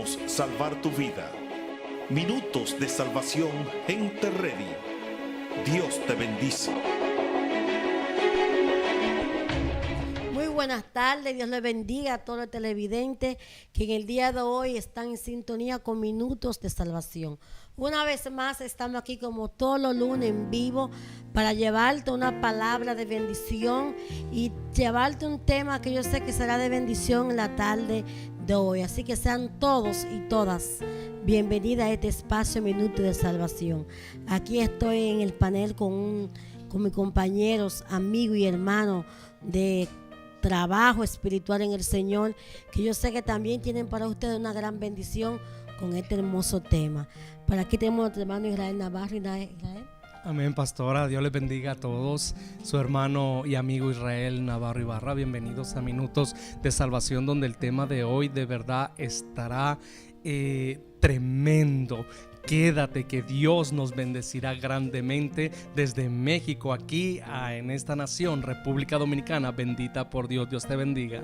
Queremos salvar tu vida. Minutos de salvación, gente ready. Dios te bendice. Muy buenas tardes, Dios les bendiga a todos los televidentes que en el día de hoy están en sintonía con Minutos de Salvación. Una vez más estamos aquí como todos los lunes en vivo para llevarte una palabra de bendición y llevarte un tema que yo sé que será de bendición en la tarde de hoy. Así que sean todos y todas bienvenidas a este espacio Minutos de Salvación. Aquí estoy en el panel con mis compañeros, amigos y hermanos de trabajo espiritual en el Señor, que yo sé que también tienen para ustedes una gran bendición con este hermoso tema. Por aquí tenemos a nuestro hermano Israel Navarro. Israel. Amén, pastora. Dios les bendiga a todos. Su hermano y amigo Israel Navarro Ibarra. Bienvenidos a Minutos de Salvación, donde el tema de hoy de verdad estará tremendo. Quédate, que Dios nos bendecirá grandemente desde México, aquí en esta nación, República Dominicana, bendita por Dios. Dios te bendiga.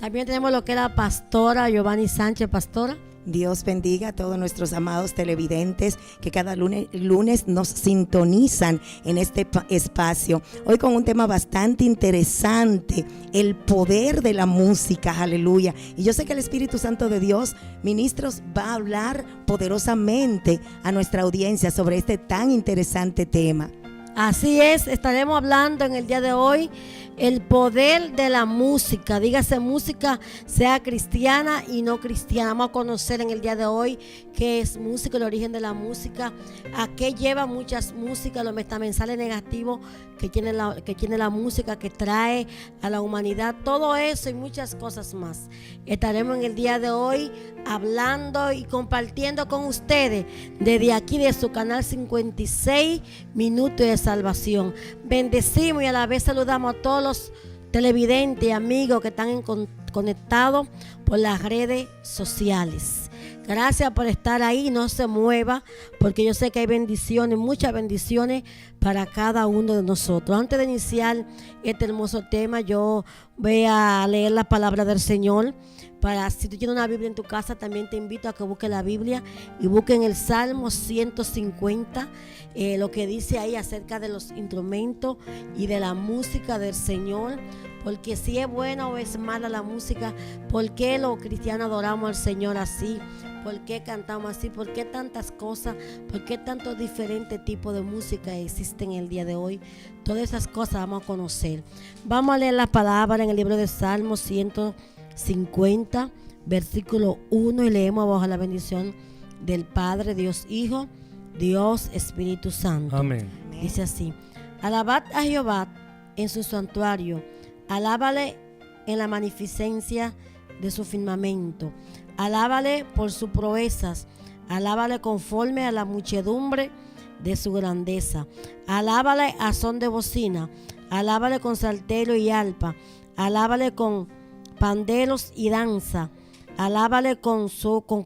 También tenemos lo que es la pastora Giovanni Sánchez. Pastora, Dios bendiga a todos nuestros amados televidentes que cada lunes nos sintonizan en este espacio. Hoy con un tema bastante interesante, el poder de la música, aleluya. Y yo sé que el Espíritu Santo de Dios, ministros, va a hablar poderosamente a nuestra audiencia sobre este tan interesante tema. así es, estaremos hablando en el día de hoy el poder de la música. Dígase música, sea cristiana y no cristiana. Vamos a conocer en el día de hoy qué es música, el origen de la música, a qué lleva muchas músicas, los metamensales negativos que tiene la música, que trae a la humanidad, todo eso y muchas cosas más. Estaremos en el día de hoy hablando y compartiendo con ustedes desde aquí de su canal 56 Minutos de Salvación. Bendecimos y a la vez saludamos a todos los televidentes y amigos que están conectados por las redes sociales. Gracias por estar ahí, no se mueva, porque yo sé que hay bendiciones, muchas bendiciones para cada uno de nosotros. Antes de iniciar este hermoso tema, yo voy a leer la palabra del Señor. Si tú tienes una Biblia en tu casa, también te invito a que busques la Biblia y busquen el Salmo 150, lo que dice ahí acerca de los instrumentos y de la música del Señor. Porque si es buena o es mala la música, ¿por qué los cristianos adoramos al Señor así? ¿Por qué cantamos así? ¿Por qué tantas cosas? ¿Por qué tantos diferentes tipos de música existen el día de hoy? Todas esas cosas vamos a conocer. Vamos a leer la palabra en el libro de Salmos 150, versículo 1, y leemos bajo la bendición del Padre, Dios Hijo, Dios Espíritu Santo. Amén. Dice así: alabad a Jehová en su santuario, alábale en la magnificencia de su firmamento, alábale por sus proezas, alábale conforme a la muchedumbre de su grandeza, alábale a son de bocina, alábale con salterio y arpa, alábale con panderos y danza, alábale con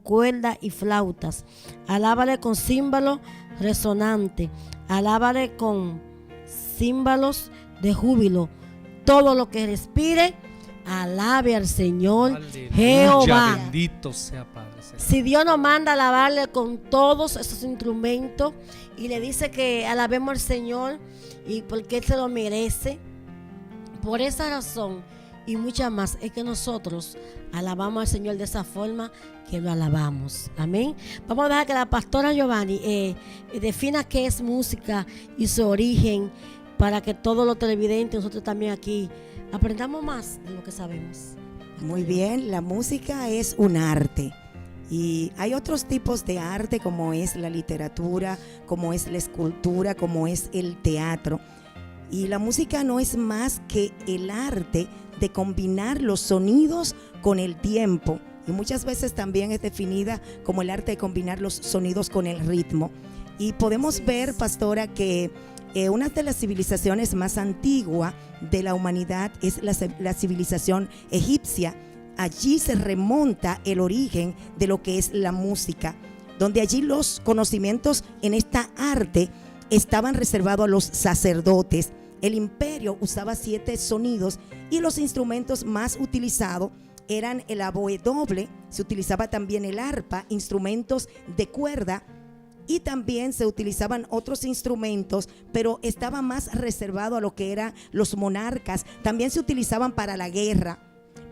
cuerda y flautas, alábale con címbalo resonante, alábale con címbalos de júbilo. Todo lo que respire, alabe al Señor. Aleluya, Jehová. bendito sea Padre. Si Dios nos manda a alabarle con todos esos instrumentos y le dice que alabemos al Señor, y porque Él se lo merece, por esa razón y muchas más es que nosotros alabamos al Señor de esa forma que lo alabamos. Amén. Vamos a dejar que la pastora Giovanni defina qué es música y su origen, para que todos los televidentes, nosotros también aquí, aprendamos más de lo que sabemos. Muy bien, la música es un arte. Y hay otros tipos de arte, como es la literatura, como es la escultura, como es el teatro. Y la música no es más que el arte de combinar los sonidos con el tiempo. Y muchas veces también es definida como el arte de combinar los sonidos con el ritmo. Y podemos ver, pastora, que una de las civilizaciones más antiguas de la humanidad es la civilización egipcia. Allí se remonta el origen de lo que es la música, donde allí los conocimientos en esta arte estaban reservados a los sacerdotes. El imperio usaba 7 sonidos y los instrumentos más utilizados eran el oboe doble, se utilizaba también el arpa, instrumentos de cuerda, y también se utilizaban otros instrumentos, pero estaba más reservado a lo que eran los monarcas. También se utilizaban para la guerra.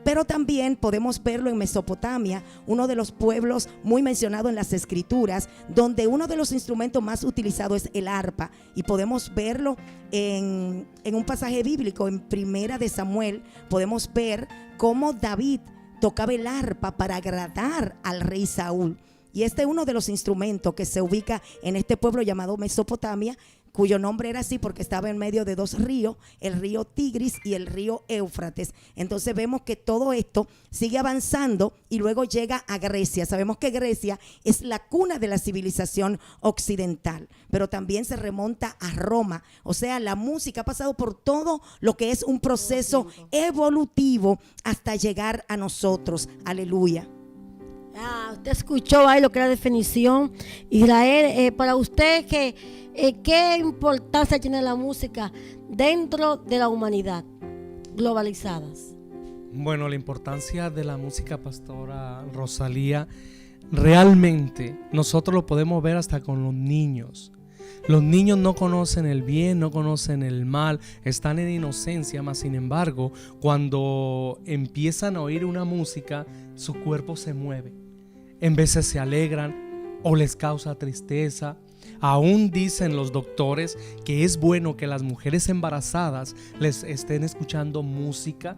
Pero también podemos verlo en Mesopotamia, uno de los pueblos muy mencionado en las escrituras, donde uno de los instrumentos más utilizados es el arpa, y podemos verlo en un pasaje bíblico, en Primera de Samuel. Podemos ver cómo David tocaba el arpa para agradar al rey Saúl. Y este es uno de los instrumentos que se ubica en este pueblo llamado Mesopotamia, cuyo nombre era así porque estaba en medio de dos ríos, el río Tigris y el río Éufrates. Entonces vemos que todo esto sigue avanzando y luego llega a Grecia. Sabemos que Grecia es la cuna de la civilización occidental, pero también se remonta a Roma. O sea, la música ha pasado por todo lo que es un proceso evolutivo hasta llegar a nosotros. Aleluya. Usted escuchó ahí lo que era definición. Israel, para usted, ¿qué importancia tiene la música dentro de la humanidad globalizadas? Bueno, la importancia de la música, pastora Rosalía, realmente nosotros lo podemos ver hasta con los niños. Los niños no conocen el bien, no conocen el mal, están en inocencia, mas sin embargo, cuando empiezan a oír una música, su cuerpo se mueve. En veces se alegran o les causa tristeza. Aún dicen los doctores que es bueno que las mujeres embarazadas les estén escuchando música,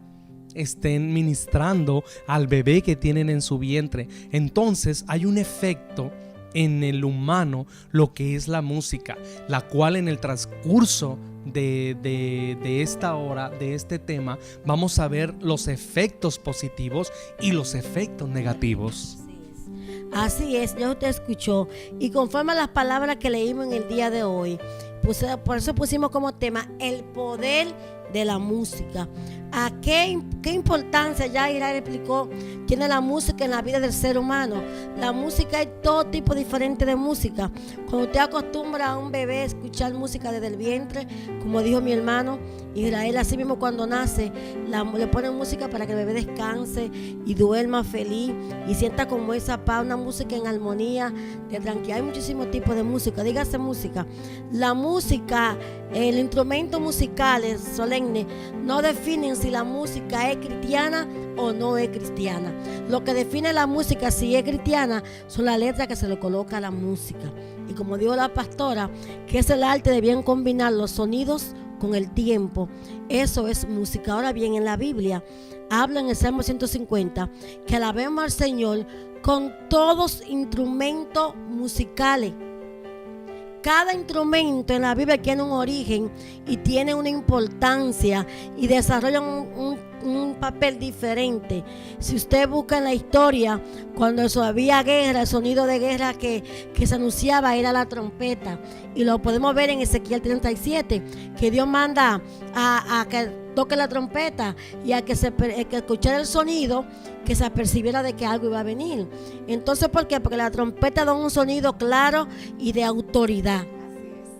estén ministrando al bebé que tienen en su vientre. Entonces hay un efecto en el humano, lo que es la música, la cual en el transcurso de esta hora, de este tema, vamos a ver los efectos positivos y los efectos negativos. Así es, ya usted escuchó. Y conforme a las palabras que leímos en el día de hoy, pues, por eso pusimos como tema el poder de la música. ¿A qué importancia, ya Israel explicó, tiene la música en la vida del ser humano? La música, hay todo tipo diferente de música. Cuando usted acostumbra a un bebé a escuchar música desde el vientre, como dijo mi hermano Israel, así mismo cuando nace, le ponen música para que el bebé descanse y duerma feliz y sienta como esa paz, una música en armonía, de tranquilidad. Hay muchísimos tipos de música, dígase música. La música, el instrumento musical es solemne, no definen si la música es cristiana o no es cristiana. Lo que define la música, si es cristiana, son las letras que se le coloca a la música. Y como dijo la pastora, que es el arte de bien combinar los sonidos con el tiempo. Eso es música. Ahora bien, en la Biblia habla en el Salmo 150 que alabemos al Señor con todos instrumentos musicales. Cada instrumento en la Biblia tiene un origen y tiene una importancia y desarrolla un papel diferente. Si usted busca en la historia, cuando había guerra, el sonido de guerra que se anunciaba era la trompeta. Y lo podemos ver en Ezequiel 37, que Dios manda a que toque la trompeta y a que escuchara el sonido, que se apercibiera de que algo iba a venir. Entonces, ¿por qué? Porque la trompeta da un sonido claro y de autoridad.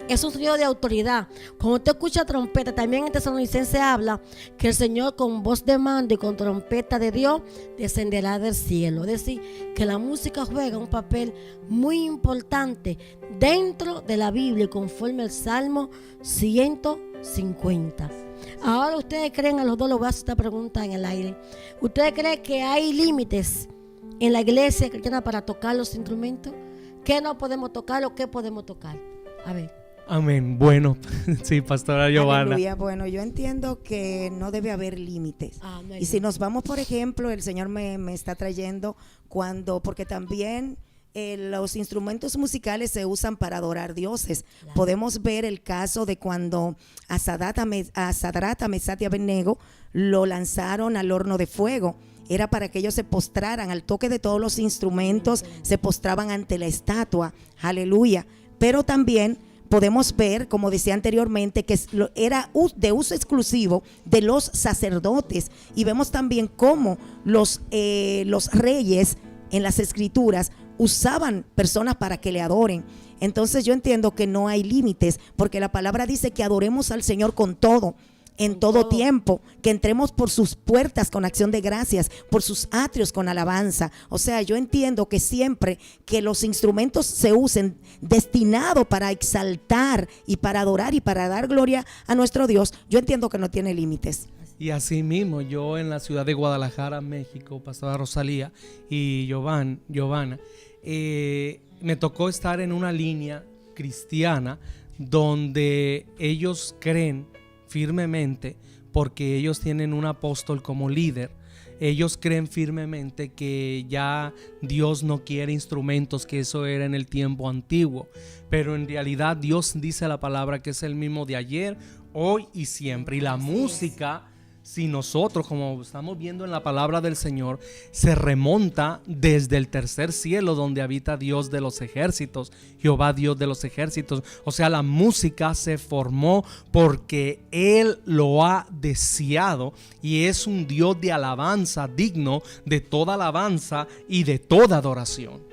Es un sonido de autoridad. Cuando usted escucha trompeta, también en Tesalonicense habla que el Señor con voz de mando y con trompeta de Dios descenderá del cielo. Es decir, que la música juega un papel muy importante dentro de la Biblia, conforme al Salmo 150. Ahora ustedes creen, a los dos les voy a hacer esta pregunta en el aire. ¿Ustedes creen que hay límites en la iglesia cristiana para tocar los instrumentos? ¿Qué no podemos tocar o qué podemos tocar? A ver. Amén. Bueno, sí, pastora Giovanna. Aleluya. Bueno, yo entiendo que no debe haber límites. Y si nos vamos, por ejemplo, el Señor me está trayendo porque también los instrumentos musicales se usan para adorar dioses. Claro. Podemos ver el caso de cuando a Sadrata, Mesach y Abednego lo lanzaron al horno de fuego. Era para que ellos se postraran al toque de todos los instrumentos, se postraban ante la estatua. Aleluya. Pero también podemos ver, como decía anteriormente, que era de uso exclusivo de los sacerdotes. Y vemos también cómo los reyes en las escrituras usaban personas para que le adoren. Entonces yo entiendo que no hay límites, porque la palabra dice que adoremos al Señor con todo. en todo tiempo, que entremos por sus puertas con acción de gracias, por sus atrios con alabanza. O sea, yo entiendo que siempre que los instrumentos se usen destinados para exaltar y para adorar y para dar gloria a nuestro Dios, yo entiendo que no tiene límites. Y así mismo, yo en la ciudad de Guadalajara, México, Pastora Rosalía y Giovanna, me tocó estar en una línea cristiana donde ellos creen firmemente, porque ellos tienen un apóstol como líder. Ellos creen firmemente que ya Dios no quiere instrumentos, que eso era en el tiempo antiguo, pero en realidad Dios dice la palabra que es el mismo de ayer, hoy y siempre. Y la música, si nosotros, como estamos viendo en la palabra del Señor, se remonta desde el tercer cielo donde habita Dios de los ejércitos, Jehová Dios de los ejércitos. O sea, la música se formó porque Él lo ha deseado y es un Dios de alabanza, digno de toda alabanza y de toda adoración.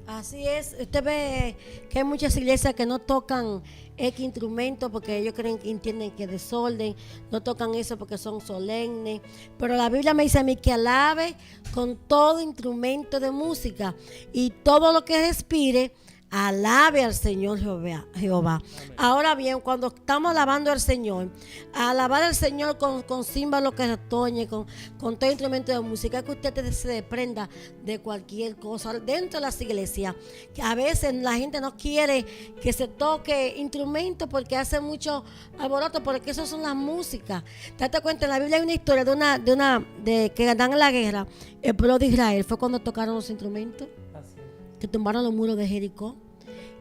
Así es, usted ve que hay muchas iglesias que no tocan X instrumentos porque ellos creen que entienden que es desorden, no tocan eso porque son solemnes, pero la Biblia me dice a mí que alabe con todo instrumento de música y todo lo que respire, alabe al Señor Jehová. Ahora bien, cuando estamos alabando al Señor, alabar al Señor con címbalos que retoñe, con todo instrumento de música, que usted se desprenda de cualquier cosa dentro de las iglesias. Que a veces la gente no quiere que se toque instrumentos porque hace mucho alboroto, porque eso son las músicas. Date cuenta, en la Biblia hay una historia de que ganan la guerra, el pueblo de Israel, fue cuando tocaron los instrumentos, que tumbaron los muros de Jericó.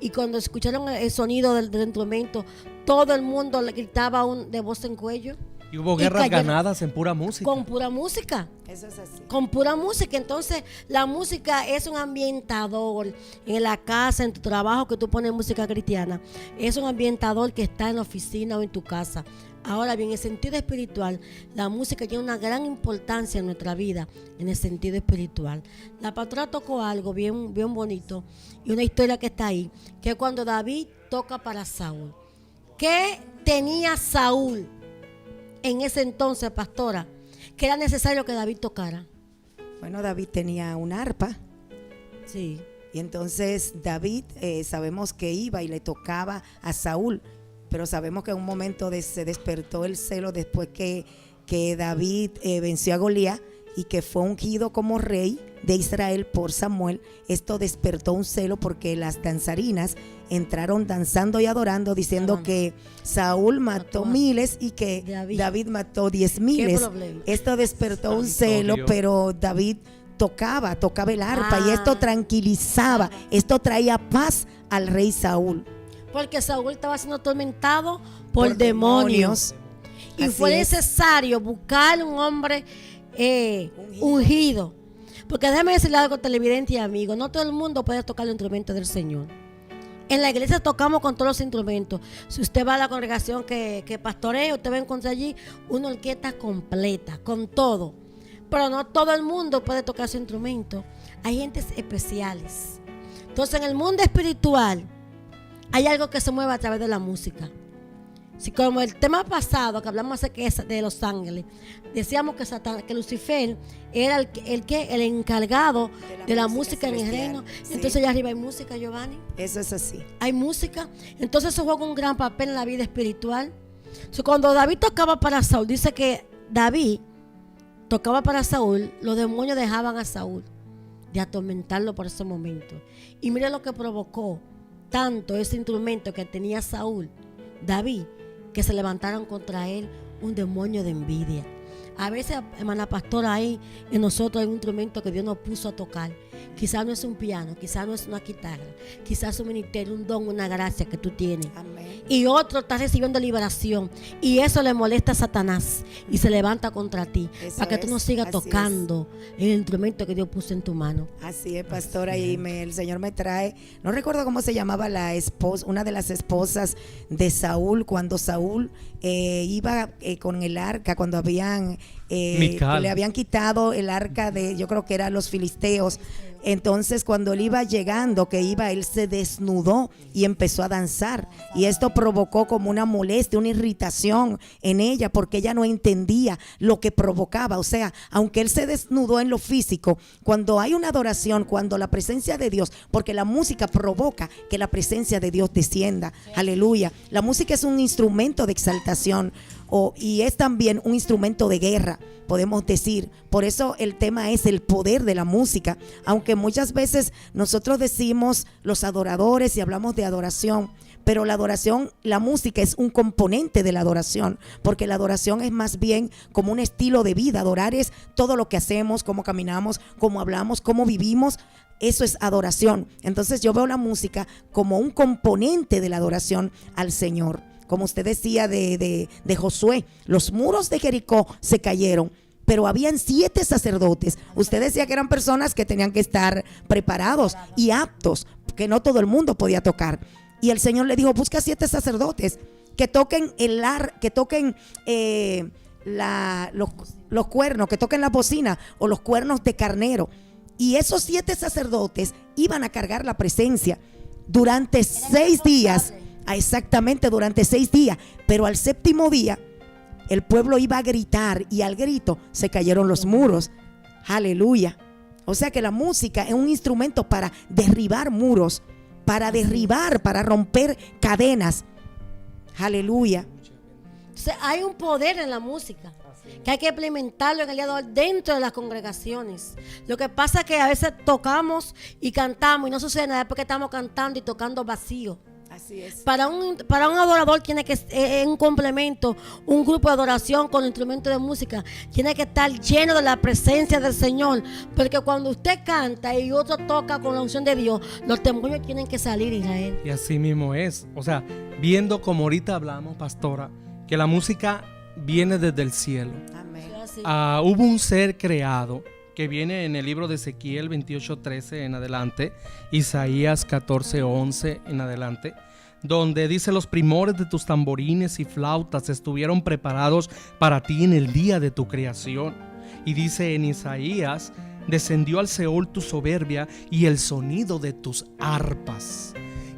Y cuando escucharon el sonido del instrumento, todo el mundo le gritaba de voz en cuello. Y hubo guerras ganadas en pura música. Con pura música. Eso es así. Con pura música. Entonces, la música es un ambientador en la casa, en tu trabajo, que tú pones música cristiana. Es un ambientador que está en la oficina o en tu casa. Ahora bien, en el sentido espiritual, la música tiene una gran importancia en nuestra vida, en el sentido espiritual. La pastora tocó algo bien bonito y una historia que está ahí, que es cuando David toca para Saúl. ¿Qué tenía Saúl en ese entonces, pastora, que era necesario que David tocara? Bueno, David tenía un arpa. Sí. Y entonces David, sabemos que iba y le tocaba a Saúl. Pero sabemos que en un momento se despertó el celo después que David venció a Goliat y que fue ungido como rey de Israel por Samuel. Esto despertó un celo porque las danzarinas entraron danzando y adorando, diciendo que Saúl mató miles y que David mató 10,000. Esto despertó un celo, pero David tocaba el arpa y esto tranquilizaba, esto traía paz al rey Saúl. Porque Saúl estaba siendo atormentado por demonios. Y fue necesario buscar un hombre ungido. Porque déjame decirle algo, televidente y amigo, no todo el mundo puede tocar el instrumento del Señor. En la iglesia tocamos con todos los instrumentos. Si usted va a la congregación que pastorea, usted va a encontrar allí una orquesta completa, con todo. Pero no todo el mundo puede tocar su instrumento. Hay gentes especiales. Entonces, en el mundo espiritual hay algo que se mueve a través de la música. Si como el tema pasado que hablamos de los ángeles, decíamos que Lucifer era el encargado de la música en el reino. Sí. Entonces allá arriba hay música, Giovanni. Eso es así. Hay música. Entonces eso juega un gran papel en la vida espiritual. Cuando David tocaba para Saúl, dice que David tocaba para Saúl, los demonios dejaban a Saúl de atormentarlo por ese momento. Y mire lo que provocó tanto ese instrumento que tenía Saúl, David, que se levantaron contra él un demonio de envidia. A veces, hermana pastora, ahí en nosotros hay un instrumento que Dios nos puso a tocar. Quizás no es un piano, quizás no es una guitarra, quizás es un ministerio, un don, una gracia que tú tienes. Amén. Y otro está recibiendo liberación. Y eso le molesta a Satanás y se levanta contra ti. Eso para que tú no sigas tocando el instrumento que Dios puso en tu mano. Así es, pastora. Y el Señor me trae, no recuerdo cómo se llamaba la esposa, una de las esposas de Saúl, cuando Saúl iba con el arca, cuando habían Mical. que le habían quitado el arca de, yo creo que eran los filisteos. Entonces cuando él iba llegando, él se desnudó y empezó a danzar, y esto provocó como una molestia, una irritación en ella, porque ella no entendía lo que provocaba. O sea, aunque él se desnudó en lo físico, cuando hay una adoración, cuando la presencia de Dios, porque la música provoca que la presencia de Dios descienda, aleluya. La música es un instrumento de exaltación, y es también un instrumento de guerra, podemos decir. Por eso el tema es el poder de la música, aunque muchas veces nosotros decimos los adoradores y hablamos de adoración, pero la adoración, la música es un componente de la adoración, porque la adoración es más bien como un estilo de vida. Adorar es todo lo que hacemos, cómo caminamos, cómo hablamos, cómo vivimos. Eso es adoración. Entonces yo veo la música como un componente de la adoración al Señor. Como usted decía de Josué, los muros de Jericó se cayeron, pero habían 7 sacerdotes. Usted decía que eran personas que tenían que estar preparados y aptos, que no todo el mundo podía tocar. Y el Señor le dijo, busca 7 sacerdotes que toquen los cuernos, que toquen la bocina o los cuernos de carnero. Y esos 7 sacerdotes iban a cargar la presencia durante 6 días. Exactamente, durante 6 días. Pero al 7º día el pueblo iba a gritar, y al grito se cayeron los muros. Aleluya. O sea que la música es un instrumento para derribar muros, para romper cadenas. Aleluya. Entonces, hay un poder en la música que hay que implementarlo en el día de hoy dentro de las congregaciones. Lo que pasa es que a veces tocamos y cantamos y no sucede nada porque estamos cantando y tocando vacío. Así es. Para un adorador tiene que ser un complemento, un grupo de adoración con instrumentos de música. Tiene que estar lleno de la presencia del Señor, porque cuando usted canta y otro toca con la unción de Dios, los demonios tienen que salir, Israel. Y así mismo es. O sea, viendo como ahorita hablamos, pastora, que la música viene desde el cielo. Amén. Hubo un ser creado que viene en el libro de Ezequiel 28:13 en adelante, Isaías 14:11 en adelante, donde dice: los primores de tus tamborines y flautas estuvieron preparados para ti en el día de tu creación. Y dice en Isaías: descendió al Seol tu soberbia y el sonido de tus arpas.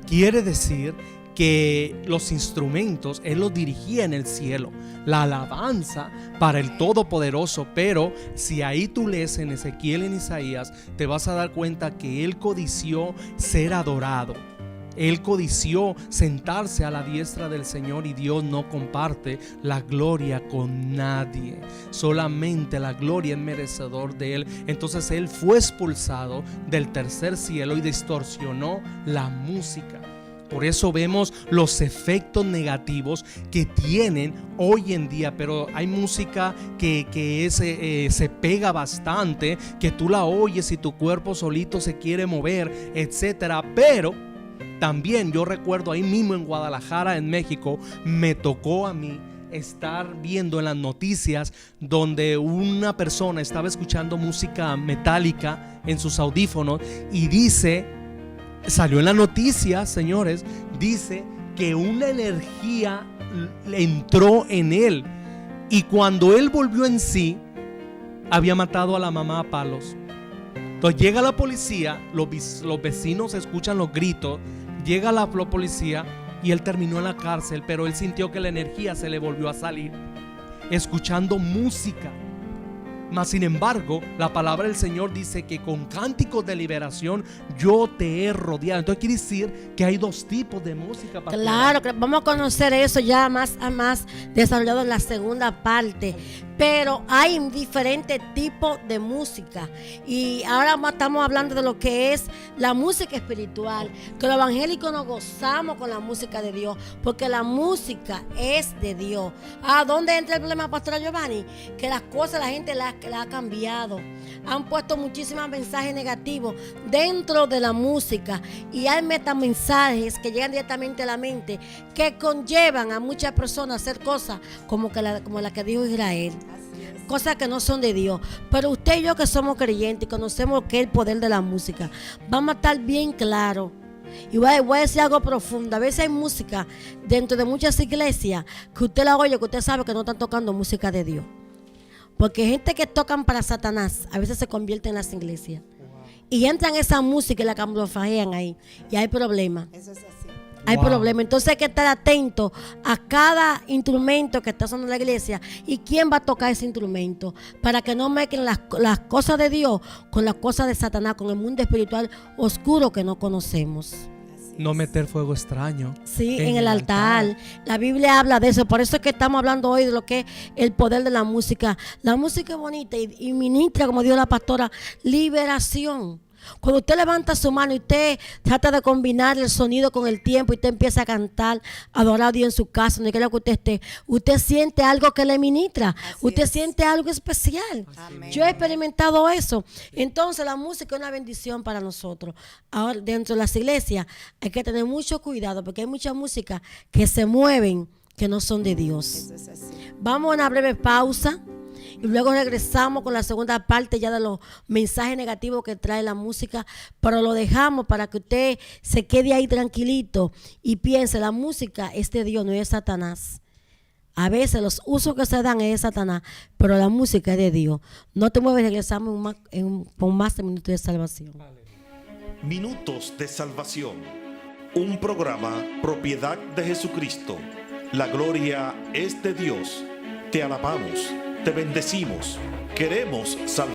Quiere decir que los instrumentos Él los dirigía en el cielo, la alabanza para el Todopoderoso. Pero si ahí tú lees en Ezequiel, en Isaías, te vas a dar cuenta que Él codició ser adorado. Él codició sentarse a la diestra del Señor, y Dios no comparte la gloria con nadie. Solamente la gloria es merecedor de Él. Entonces Él fue expulsado del tercer cielo y distorsionó la música. Por eso vemos los efectos negativos que tienen hoy en día. Pero hay música que se pega bastante, que tú la oyes y tu cuerpo solito se quiere mover, etcétera. Pero también yo recuerdo ahí mismo en Guadalajara, en México, me tocó a mí estar viendo en las noticias donde una persona estaba escuchando música metálica en sus audífonos, y salió en la noticia, señores, dice que una energía entró en él, y cuando él volvió en sí, había matado a la mamá a palos. Entonces llega la policía, los vecinos escuchan los gritos, llega la policía y él terminó en la cárcel, pero él sintió que la energía se le volvió a salir, escuchando música. Mas sin embargo, la palabra del Señor dice que con cánticos de liberación yo te he rodeado. Entonces quiere decir que hay dos tipos de música. Claro, vamos a conocer eso ya más desarrollado en la segunda parte. Pero hay diferentes tipos de música. Y ahora estamos hablando de lo que es la música espiritual. Que los evangélicos nos gozamos con la música de Dios, porque la música es de Dios. ¿Dónde entra el problema, Pastora Giovanni? Que las cosas la gente la ha cambiado. Han puesto muchísimos mensajes negativos dentro de la música, y hay metamensajes que llegan directamente a la mente, que conllevan a muchas personas a hacer cosas como la que dijo Israel. Cosas que no son de Dios. Pero usted y yo, que somos creyentes y conocemos lo que es el poder de la música, vamos a estar bien claros. Y voy a decir algo profundo. A veces hay música dentro de muchas iglesias que usted la oye, que usted sabe que no están tocando música de Dios. Porque gente que tocan para Satanás a veces se convierte en las iglesias. Y entran esa música y la camuflajean ahí. Y hay problemas. Eso es así. Hay Wow. problemas. Entonces hay que estar atento a cada instrumento que está sonando en la iglesia y quién va a tocar ese instrumento, para que no mezclen las cosas de Dios con las cosas de Satanás, con el mundo espiritual oscuro que no conocemos. No meter fuego extraño. Sí, en el altar. La Biblia habla de eso. Por eso es que estamos hablando hoy de lo que es el poder de la música. La música es bonita y ministra, como dijo la pastora, liberación. Cuando usted levanta su mano y usted trata de combinar el sonido con el tiempo y usted empieza a cantar, a adorar a Dios en su casa, donde quiera que usted esté, usted siente algo que le ministra, usted es. siente algo especial. Amén. Yo he experimentado eso. Entonces la música es una bendición para nosotros. Ahora, dentro de las iglesias hay que tener mucho cuidado porque hay mucha música que se mueven que no son de Dios. Eso es así. Vamos a una breve pausa y luego regresamos con la segunda parte ya de los mensajes negativos que trae la música, pero lo dejamos para que usted se quede ahí tranquilito y piense, la música es de Dios, no es de Satanás. A veces los usos que se dan es de Satanás, pero la música es de Dios. No te mueves, regresamos con más de Minutos de Salvación. Minutos de Salvación, un programa propiedad de Jesucristo. La gloria es de Dios. Te alabamos, te bendecimos, queremos salvar.